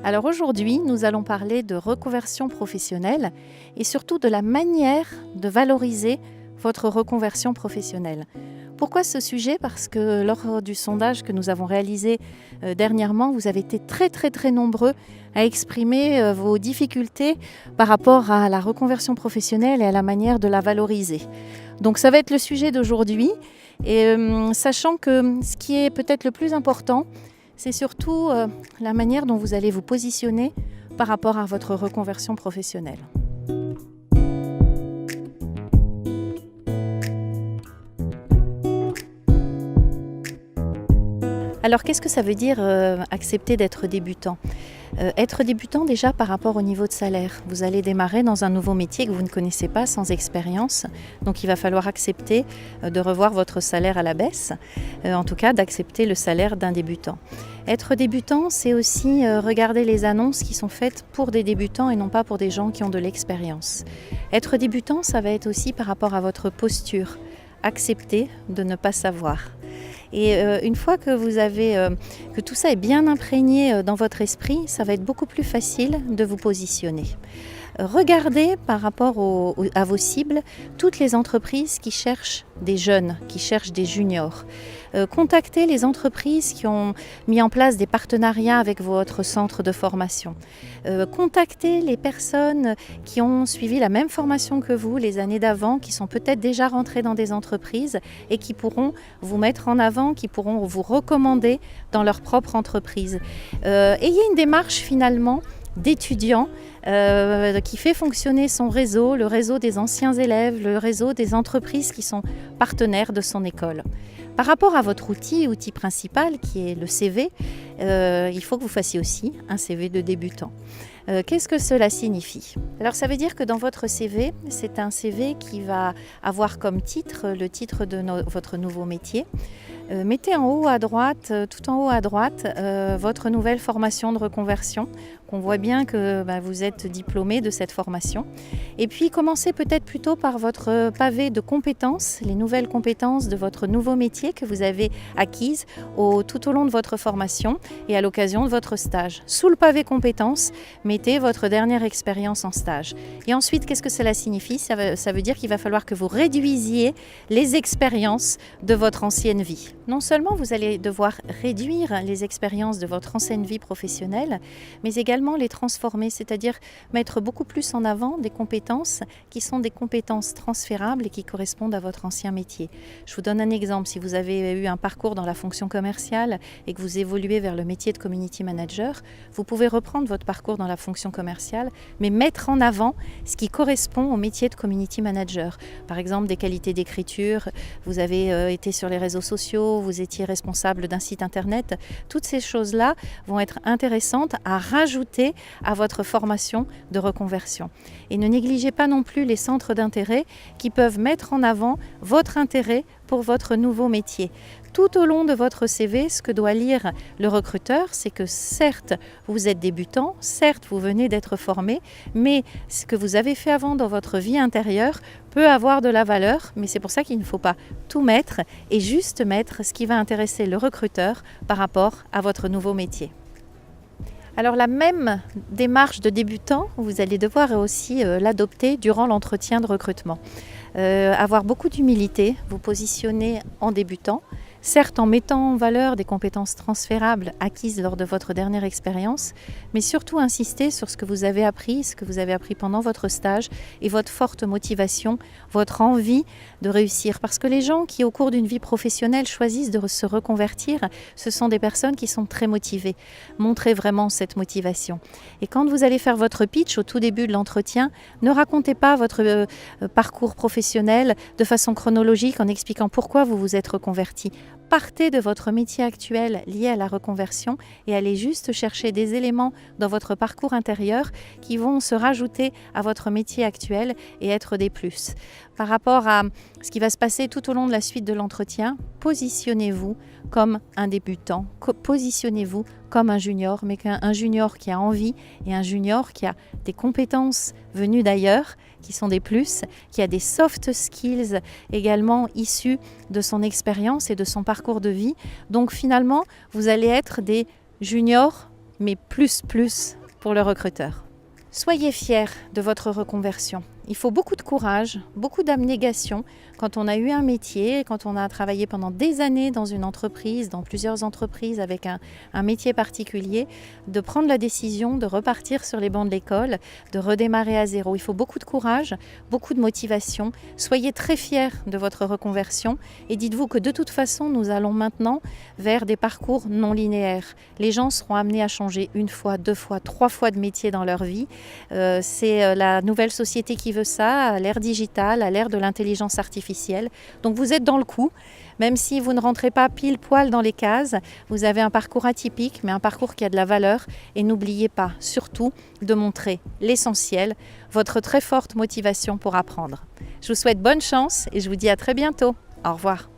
Alors aujourd'hui, nous allons parler de reconversion professionnelle et surtout de la manière de valoriser votre reconversion professionnelle. Pourquoi ce sujet ? Parce que lors du sondage que nous avons réalisé dernièrement, vous avez été très nombreux à exprimer vos difficultés par rapport à la reconversion professionnelle et à la manière de la valoriser. Donc ça va être le sujet d'aujourd'hui, et sachant que ce qui est peut-être le plus important, c'est surtout la manière dont vous allez vous positionner par rapport à votre reconversion professionnelle. Alors, qu'est-ce que ça veut dire accepter d'être débutant ? Être débutant déjà par rapport au niveau de salaire. Vous allez démarrer dans un nouveau métier que vous ne connaissez pas, sans expérience. Donc il va falloir accepter de revoir votre salaire à la baisse, en tout cas d'accepter le salaire d'un débutant. Être débutant, c'est aussi regarder les annonces qui sont faites pour des débutants et non pas pour des gens qui ont de l'expérience. Être débutant, ça va être aussi par rapport à votre posture. Accepter de ne pas savoir. Et une fois que vous avez que tout ça est bien imprégné dans votre esprit, ça va être beaucoup plus facile de vous positionner. Regardez par rapport à vos cibles toutes les entreprises qui cherchent des jeunes, qui cherchent des juniors. Contactez les entreprises qui ont mis en place des partenariats avec votre centre de formation. Contactez les personnes qui ont suivi la même formation que vous les années d'avant, qui sont peut-être déjà rentrées dans des entreprises et qui pourront vous mettre en avant, qui pourront vous recommander dans leur propre entreprise. Ayez une démarche finalement d'étudiants qui fait fonctionner son réseau, le réseau des anciens élèves, le réseau des entreprises qui sont partenaires de son école. Par rapport à votre outil principal qui est le CV, il faut que vous fassiez aussi un CV de débutant. Qu'est-ce que cela signifie ? Alors ça veut dire que dans votre CV, c'est un CV qui va avoir comme titre le titre de votre nouveau métier. Mettez en haut à droite, tout en haut à droite, votre nouvelle formation de reconversion, qu'on voit bien que vous êtes diplômé de cette formation. Et puis commencez peut-être plutôt par votre pavé de compétences, les nouvelles compétences de votre nouveau métier que vous avez acquises tout au long de votre formation et à l'occasion de votre stage. Sous le pavé compétences, mettez votre dernière expérience en stage. Et ensuite, qu'est-ce que cela signifie ? Ça veut dire qu'il va falloir que vous réduisiez les expériences de votre ancienne vie. Non seulement vous allez devoir réduire les expériences de votre ancienne vie professionnelle, mais également les transformer, c'est-à-dire mettre beaucoup plus en avant des compétences qui sont des compétences transférables et qui correspondent à votre ancien métier. Je vous donne un exemple. Si vous avez eu un parcours dans la fonction commerciale et que vous évoluez vers le métier de community manager, vous pouvez reprendre votre parcours dans la fonction commerciale, mais mettre en avant ce qui correspond au métier de community manager. Par exemple, des qualités d'écriture, vous avez été sur les réseaux sociaux, vous étiez responsable d'un site internet. Toutes ces choses-là vont être intéressantes à rajouter à votre formation de reconversion. Et ne négligez pas non plus les centres d'intérêt qui peuvent mettre en avant votre intérêt pour votre nouveau métier. Tout au long de votre CV, ce que doit lire le recruteur, c'est que certes, vous êtes débutant, certes, vous venez d'être formé, mais ce que vous avez fait avant dans votre vie intérieure peut avoir de la valeur, mais c'est pour ça qu'il ne faut pas tout mettre et juste mettre ce qui va intéresser le recruteur par rapport à votre nouveau métier. Alors la même démarche de débutant, vous allez devoir aussi l'adopter durant l'entretien de recrutement. Avoir beaucoup d'humilité, vous positionner en débutant, certes en mettant en valeur des compétences transférables acquises lors de votre dernière expérience, mais surtout insister sur ce que vous avez appris pendant votre stage et votre forte motivation, votre envie de réussir. Parce que les gens qui, au cours d'une vie professionnelle, choisissent de se reconvertir, ce sont des personnes qui sont très motivées. Montrez vraiment cette motivation. Et quand vous allez faire votre pitch au tout début de l'entretien, ne racontez pas votre parcours professionnel de façon chronologique en expliquant pourquoi vous vous êtes reconverti. Partez de votre métier actuel lié à la reconversion et allez juste chercher des éléments dans votre parcours intérieur qui vont se rajouter à votre métier actuel et être des plus. Par rapport à ce qui va se passer tout au long de la suite de l'entretien, positionnez-vous comme un débutant, positionnez-vous comme un junior, mais un junior qui a envie et un junior qui a des compétences venues d'ailleurs, qui sont des plus, qui a des soft skills également issus de son expérience et de son parcours de vie. Donc finalement, vous allez être des juniors mais plus pour le recruteur. Soyez fiers de votre reconversion. Il faut beaucoup de courage, beaucoup d'abnégation quand on a eu un métier, quand on a travaillé pendant des années dans une entreprise, dans plusieurs entreprises avec un métier particulier, de prendre la décision de repartir sur les bancs de l'école, de redémarrer à zéro. Il faut beaucoup de courage, beaucoup de motivation. Soyez très fiers de votre reconversion et dites-vous que de toute façon, nous allons maintenant vers des parcours non linéaires. Les gens seront amenés à changer 1 fois, 2 fois, 3 fois de métier dans leur vie. C'est la nouvelle société qui veut ça, à l'ère digitale, à l'ère de l'intelligence artificielle. Donc vous êtes dans le coup, même si vous ne rentrez pas pile poil dans les cases, vous avez un parcours atypique, mais un parcours qui a de la valeur. Et n'oubliez pas, surtout, de montrer l'essentiel, votre très forte motivation pour apprendre. Je vous souhaite bonne chance et je vous dis à très bientôt. Au revoir.